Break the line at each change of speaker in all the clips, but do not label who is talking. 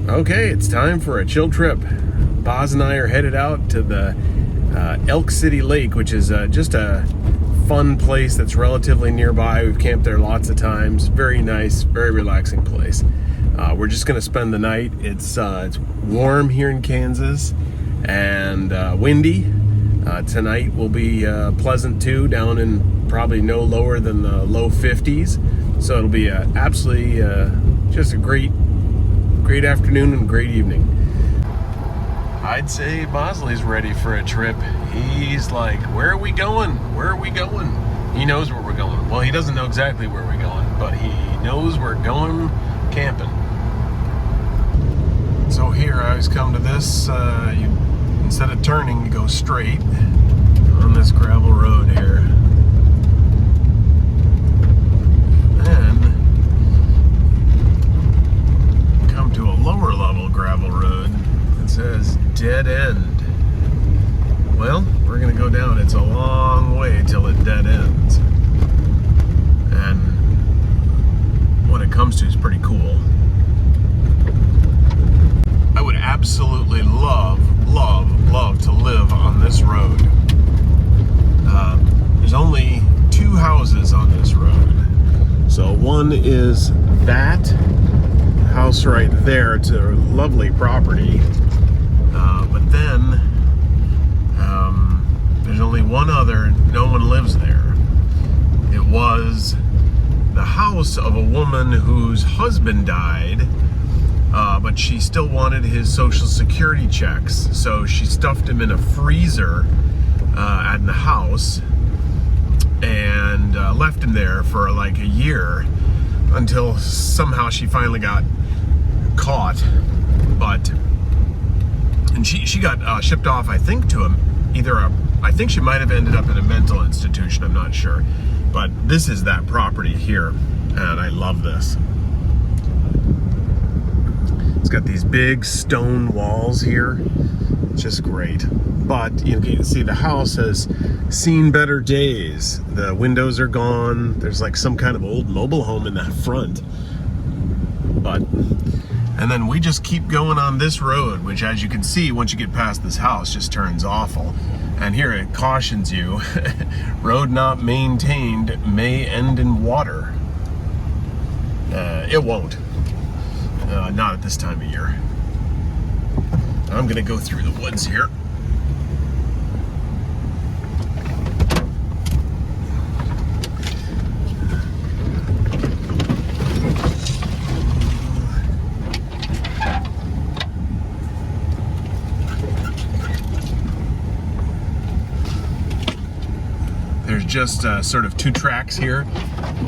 Okay, it's time for a chill trip. Boz and I are headed out to the Elk City Lake, which is just a fun place that's relatively nearby. We've camped there lots of times. Very nice, very relaxing place. We're just going to spend the night. It's warm here in Kansas and windy. Tonight will be pleasant too, down in probably no lower than the low 50s. So it'll be absolutely just a great afternoon and great evening. I'd say Bosley's ready for a trip. He's like, where are we going? Where are we going? He knows where we're going. Well, he doesn't know exactly where we're going, but he knows we're going camping. So here, I always come to this, instead of turning, you go straight on this gravel road here. Then come to a lower level gravel road that says dead end. Well, we're gonna go down. It's a long way till it dead ends. And what it comes to is pretty cool. I would absolutely love to live on this road. There's only two houses on this road. So one is that house right there. It's a lovely property. But then there's only one other. No one lives there. It was the house of a woman whose husband died, but she still wanted his Social Security checks. So she stuffed him in a freezer at the house and left him there for like a year until somehow she finally got caught. And she got shipped off, I think, to I think she might have ended up in a mental institution, I'm not sure. But this is that property here, and I love this. It's got these big stone walls here, just great. But you can see the house has seen better days. The windows are gone. There's like some kind of old mobile home in that front. And then we just keep going on this road, which, as you can see, once you get past this house, just turns awful. And here it cautions you, road not maintained may end in water. It won't. Not at this time of year. I'm gonna go through the woods here. There's just sort of two tracks here,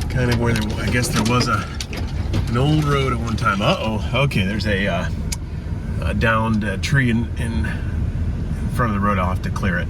kind of where I guess there was an old road at one time. Okay, there's a downed tree in front of the road. I'll have to clear it.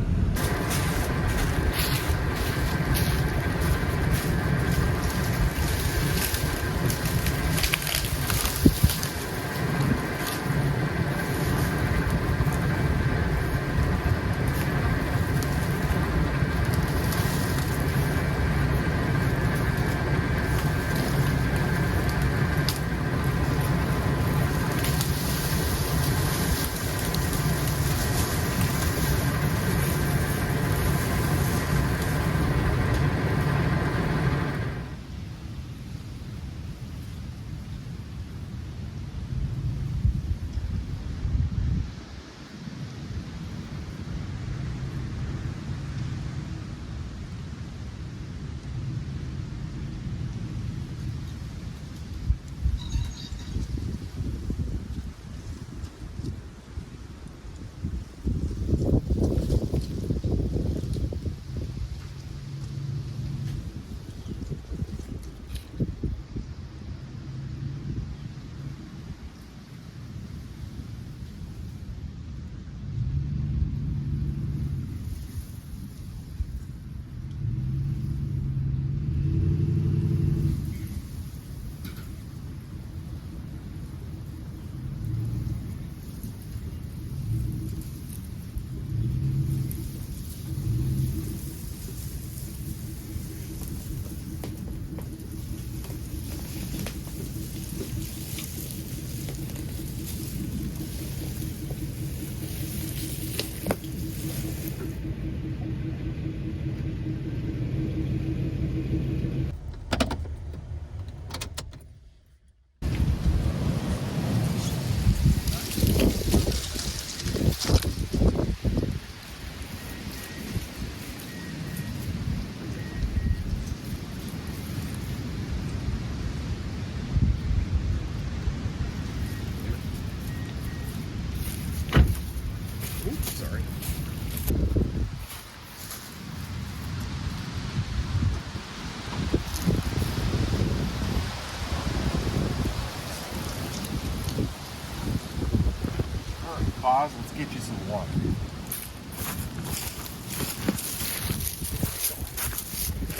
Pause, let's get you some water.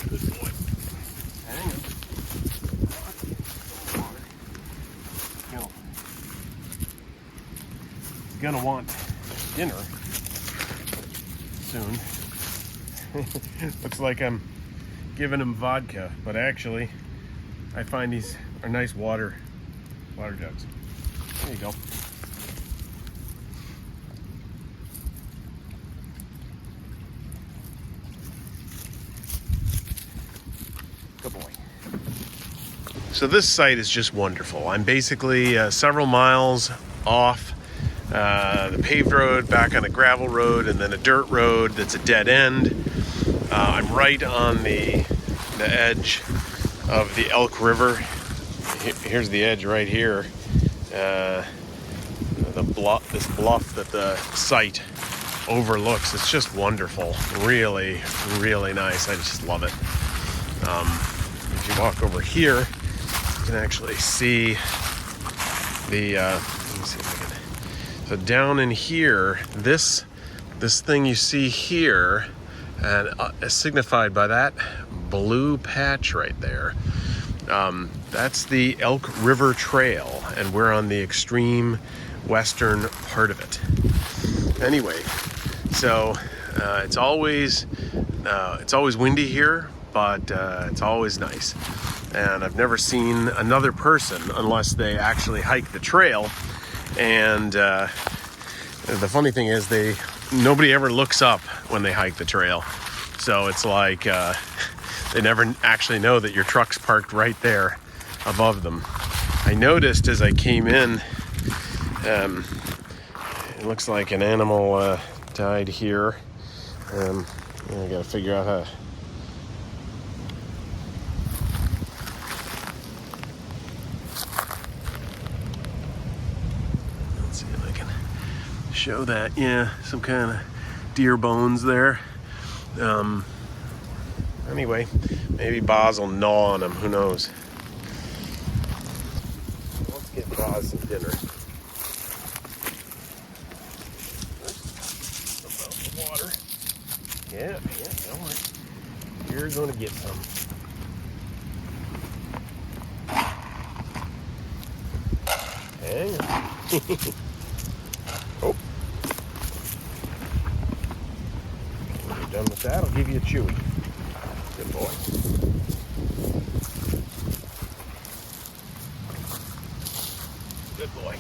Good boy. Hang on. Water. He's gonna want dinner soon. Looks like I'm giving him vodka, but actually I find these are nice water jugs. There you go. Good boy. So this site is just wonderful. I'm basically several miles off the paved road, back on a gravel road, and then a dirt road that's a dead end. I'm right on the edge of the Elk River. Here's the edge right here. This bluff that the site overlooks. It's just wonderful. Really, really nice. I just love it. If you walk over here, you can actually see the. Let me see if I can. So down in here, this thing you see here, and signified by that blue patch right there. That's the Elk River Trail, and we're on the extreme western part of it. Anyway, so it's always windy here, but it's always nice. And I've never seen another person unless they actually hike the trail. And the funny thing is, nobody ever looks up when they hike the trail. So it's like they never actually know that your truck's parked right there above them. I noticed as I came in, it looks like an animal died here. I gotta figure out how. Let's see if I can show that. Yeah, some kind of deer bones there. Anyway, maybe Boz will gnaw on them. Who knows? Let's get Boz some dinner. About the water. Yeah, don't worry. You're going to get some. Hang on. Oh. When you're done with that, I'll give you a chewy. Good boy. Good boy.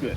looks good.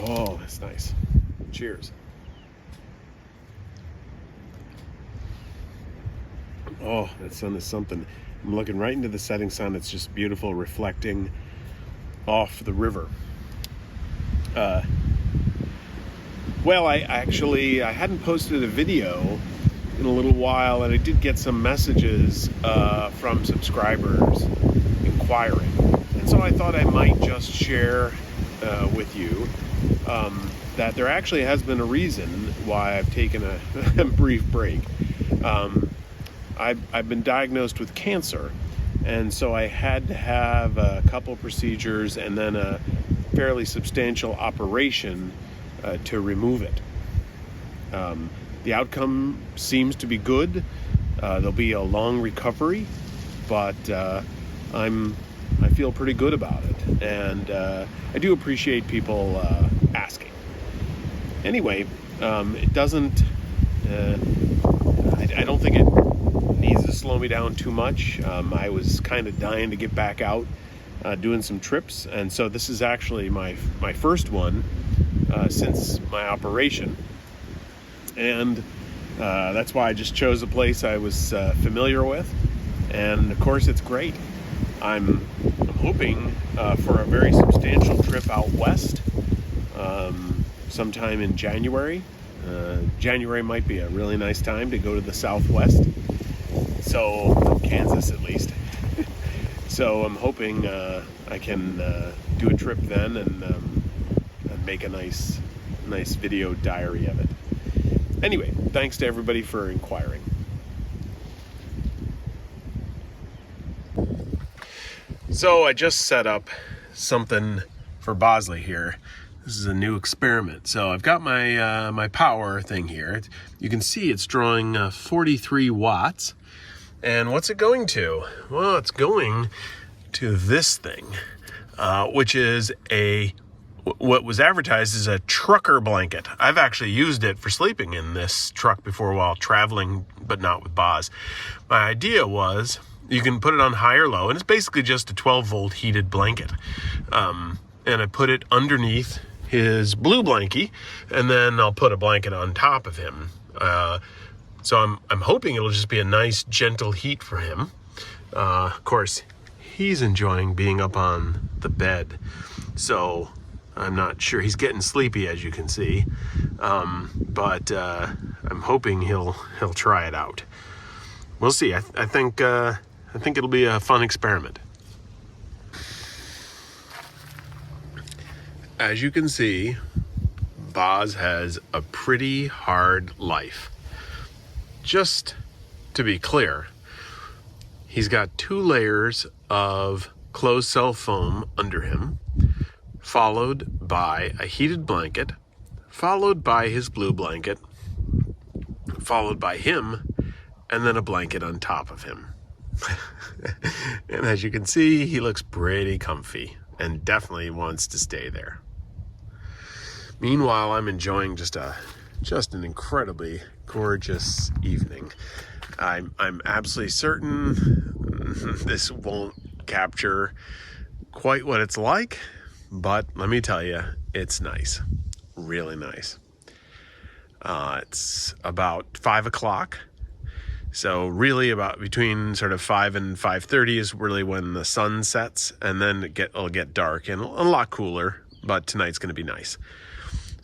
Oh, that's nice. Cheers. Oh, that sun is something. I'm looking right into the setting sun. It's just beautiful, reflecting off the river. Well, I hadn't posted a video in a little while, and I did get some messages from subscribers inquiring. And so I thought I might just share with you that there actually has been a reason why I've taken a brief break. I've been diagnosed with cancer, and so I had to have a couple procedures and then a fairly substantial operation to remove it. The outcome seems to be good. There'll be a long recovery, but I feel pretty good about it, and I do appreciate people asking. Anyway, it doesn't. I don't think it needs to slow me down too much. I was kind of dying to get back out, doing some trips, and so this is actually my first one since my operation, and that's why I just chose a place I was familiar with, and of course it's great. I'm hoping for a very substantial trip out west sometime in January. January might be a really nice time to go to the Southwest, so Kansas at least. So I'm hoping I can do a trip then and make a nice video diary of it. Anyway, thanks to everybody for inquiring. So I just set up something for Bosley here. This is a new experiment. So I've got my my power thing here. You can see it's drawing 43 watts. And what's it going to? Well, it's going to this thing, which is what was advertised as a trucker blanket. I've actually used it for sleeping in this truck before while traveling, but not with Boz. My idea was you can put it on high or low, and it's basically just a 12-volt heated blanket. And I put it underneath his blue blankie, and then I'll put a blanket on top of him. So I'm hoping it'll just be a nice, gentle heat for him. Of course, he's enjoying being up on the bed, so I'm not sure. He's getting sleepy, as you can see, but I'm hoping he'll try it out. We'll see. I think it'll be a fun experiment. As you can see, Boz has a pretty hard life. Just to be clear, he's got 2 layers of closed cell foam under him, followed by a heated blanket, followed by his blue blanket, followed by him, and then a blanket on top of him. And as you can see, he looks pretty comfy and definitely wants to stay there. Meanwhile, I'm enjoying just an incredibly gorgeous evening. I'm absolutely certain this won't capture quite what it's like, but let me tell you, it's nice, really nice. It's about 5 o'clock, so really about between sort of 5 and 5:30 is really when the sun sets, and then it'll get dark and a lot cooler, but tonight's going to be nice.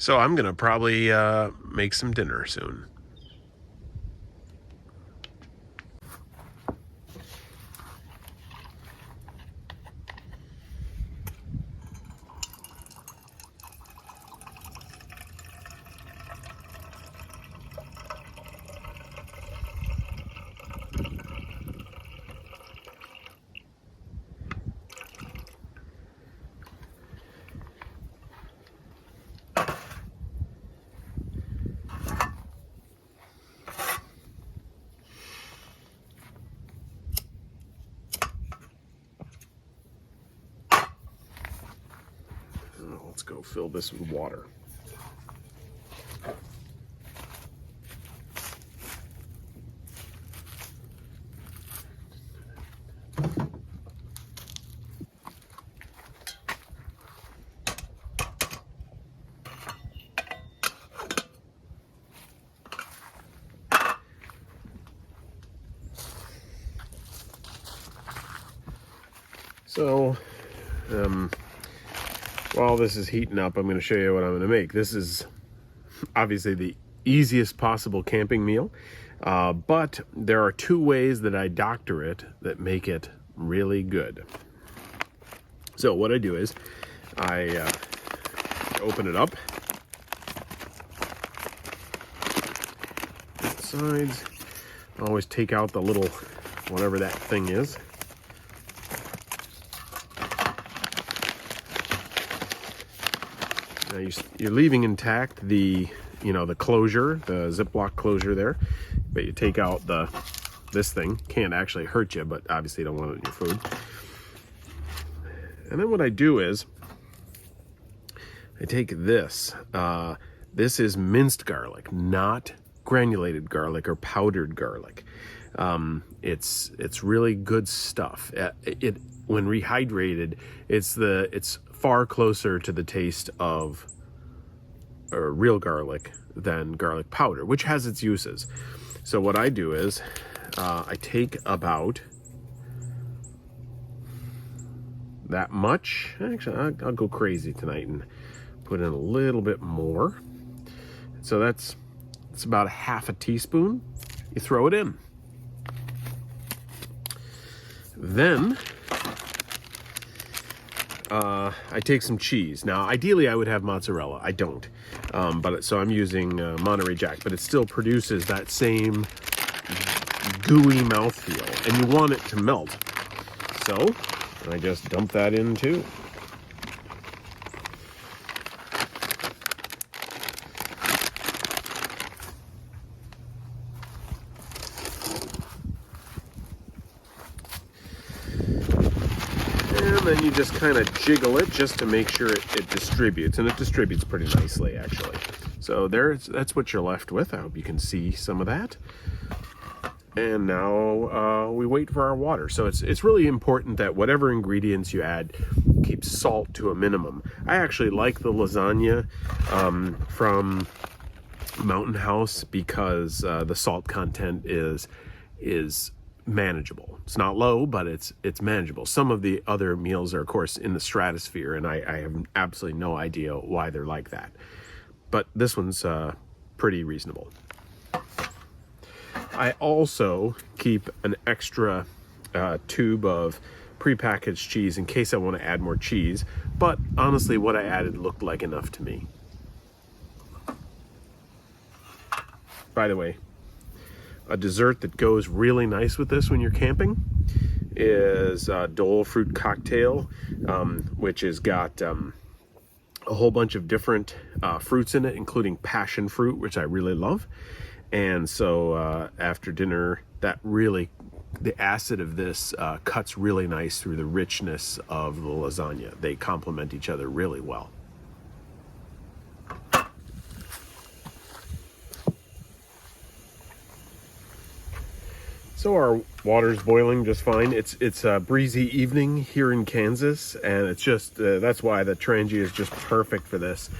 So I'm going to probably make some dinner soon. go fill this with water. So, while this is heating up, I'm going to show you what I'm going to make. This is obviously the easiest possible camping meal, but there are two ways that I doctor it that make it really good. So what I do is I open it up, the sides, I always take out the little, whatever that thing is. Now you're leaving intact the, the closure, the Ziploc closure there, but you take out this thing. Can't actually hurt you, but obviously you don't want it in your food. And then what I do is I take this. This is minced garlic, not granulated garlic or powdered garlic. It's really good stuff. When rehydrated, it's far closer to the taste of real garlic than garlic powder, which has its uses. So what I do is I take about that much. Actually, I'll go crazy tonight and put in a little bit more. So it's about a half a teaspoon. You throw it in. Then I take some cheese. Now, ideally, I would have mozzarella. I don't, so I'm using Monterey Jack, but it still produces that same gooey mouthfeel, and you want it to melt. So I just dump that in too. And then you just kind of jiggle it just to make sure it distributes, and it distributes pretty nicely, actually. So that's what you're left with. I hope you can see some of that. And now we wait for our water. So it's really important that whatever ingredients you add, keep salt to a minimum. I actually like the lasagna from Mountain House because the salt content is manageable. It's not low, but it's manageable. Some of the other meals are, of course, in the stratosphere, and I have absolutely no idea why they're like that. But this one's pretty reasonable. I also keep an extra tube of prepackaged cheese in case I want to add more cheese, but honestly, what I added looked like enough to me. By the way, a dessert that goes really nice with this when you're camping is Dole fruit cocktail, which has got a whole bunch of different fruits in it, including passion fruit, which I really love. And so after dinner, the acid of this cuts really nice through the richness of the lasagna. They complement each other really well. So our water's boiling just fine. It's a breezy evening here in Kansas, and it's just that's why the Trangia is just perfect for this.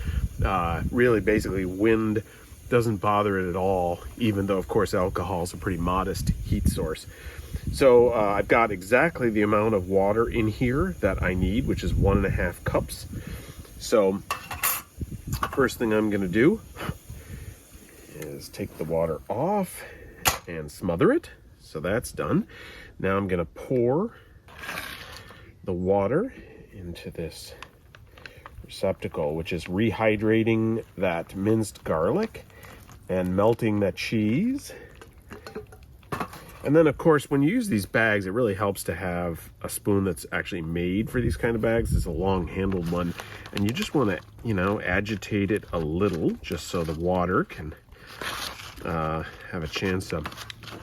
Really, basically, wind doesn't bother it at all, even though, of course, alcohol is a pretty modest heat source. So I've got exactly the amount of water in here that I need, which is 1.5 cups. So first thing I'm going to do is take the water off and smother it. So that's done. Now I'm going to pour the water into this receptacle, which is rehydrating that minced garlic and melting that cheese. And then, of course, when you use these bags, it really helps to have a spoon that's actually made for these kind of bags. It's a long-handled one, and you just want to, agitate it a little just so the water can have a chance to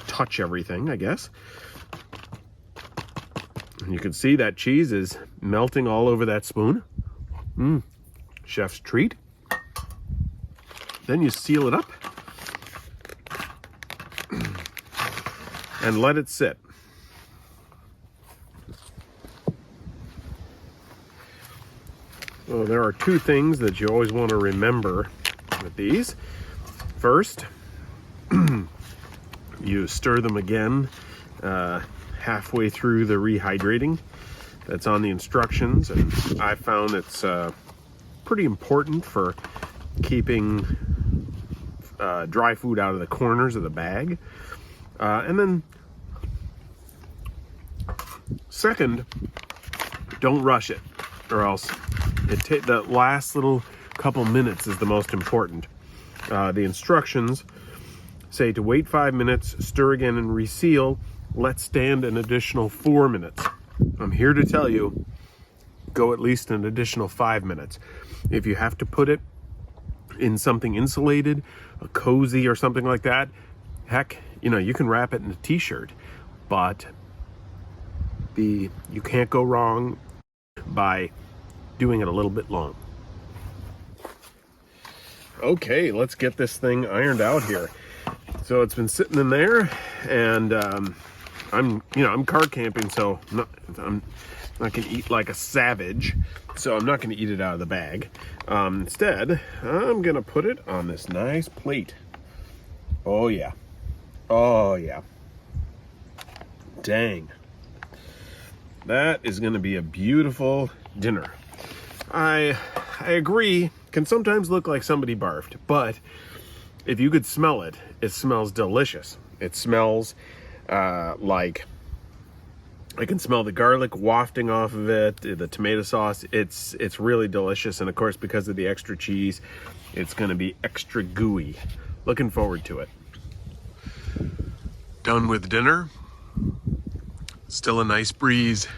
touch everything, I guess. And you can see that cheese is melting all over that spoon. chef's treat. Then you seal it up and let it sit. So there are two things that you always want to remember with these. First, you stir them again halfway through the rehydrating. That's on the instructions, and I found it's pretty important for keeping dry food out of the corners of the bag. And then second, don't rush it, or else the last little couple minutes is the most important. The instructions say to wait 5 minutes, stir again and reseal. Let stand an additional 4 minutes. I'm here to tell you, go at least an additional 5 minutes. If you have to put it in something insulated, a cozy or something like that, heck, you can wrap it in a t-shirt, but you can't go wrong by doing it a little bit long. Okay, let's get this thing ironed out here. So it's been sitting in there, and I'm car camping, so I'm not gonna eat like a savage. So I'm not gonna eat it out of the bag. Instead, I'm gonna put it on this nice plate. Oh yeah, oh yeah. Dang, that is gonna be a beautiful dinner. I agree. Can sometimes look like somebody barfed, but if you could smell it, it smells delicious. It smells like, I can smell the garlic wafting off of it, the tomato sauce. It's really delicious, and of course, because of the extra cheese, it's going to be extra gooey. Looking forward to it. Done with dinner. Still a nice breeze.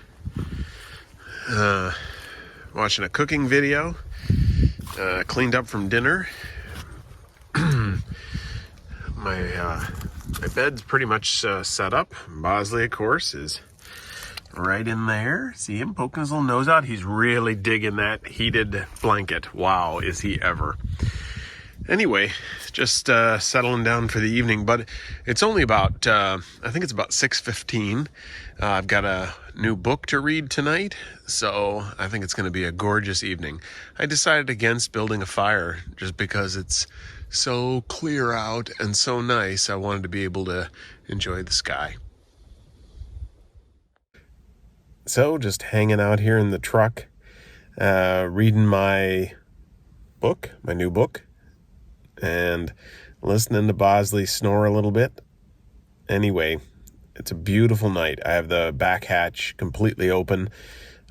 Watching a cooking video. Cleaned up from dinner. My bed's pretty much set up. Bosley, of course, is right in there. See him poking his little nose out? He's really digging that heated blanket. Wow, is he ever. Anyway, just settling down for the evening, but it's only about, I think it's about 6:15. I've got a new book to read tonight, so I think it's going to be a gorgeous evening. I decided against building a fire just because it's so clear out and so nice. I wanted to be able to enjoy the sky. So just hanging out here in the truck, reading my book, my new book, and listening to Bosley snore a little bit. Anyway, it's a beautiful night. I have the back hatch completely open.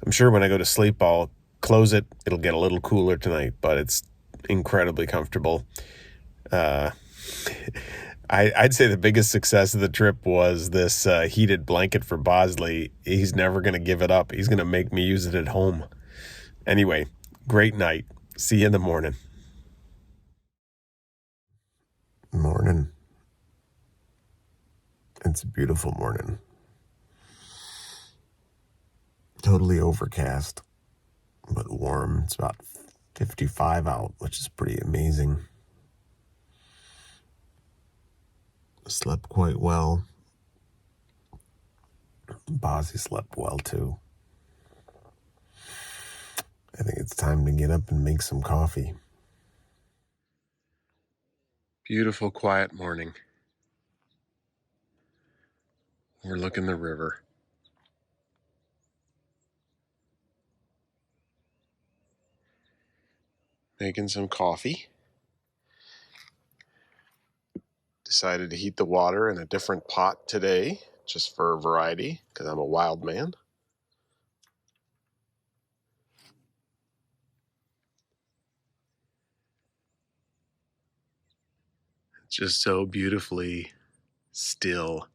I'm sure when I go to sleep, I'll close it. It'll get a little cooler tonight, but it's incredibly comfortable. I'd say the biggest success of the trip was this heated blanket for Bosley. He's never going to give it up. He's going to make me use it at home. Anyway, great night. See you in the morning. Morning. It's a beautiful morning. Totally overcast, but warm. It's about 55 out, which is pretty amazing. Slept quite well. Bosley slept well too. I think it's time to get up and make some coffee. Beautiful, quiet morning. Overlooking the river. Making some coffee. Decided to heat the water in a different pot today, just for variety, because I'm a wild man. It's just so beautifully still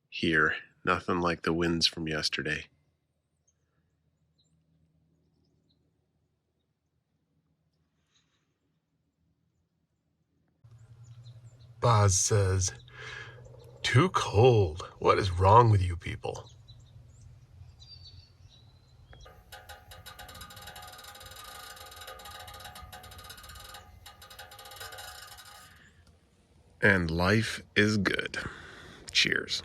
here. Nothing like the winds from yesterday. Boz says, "Too cold. What is wrong with you people?" and life is good. Cheers.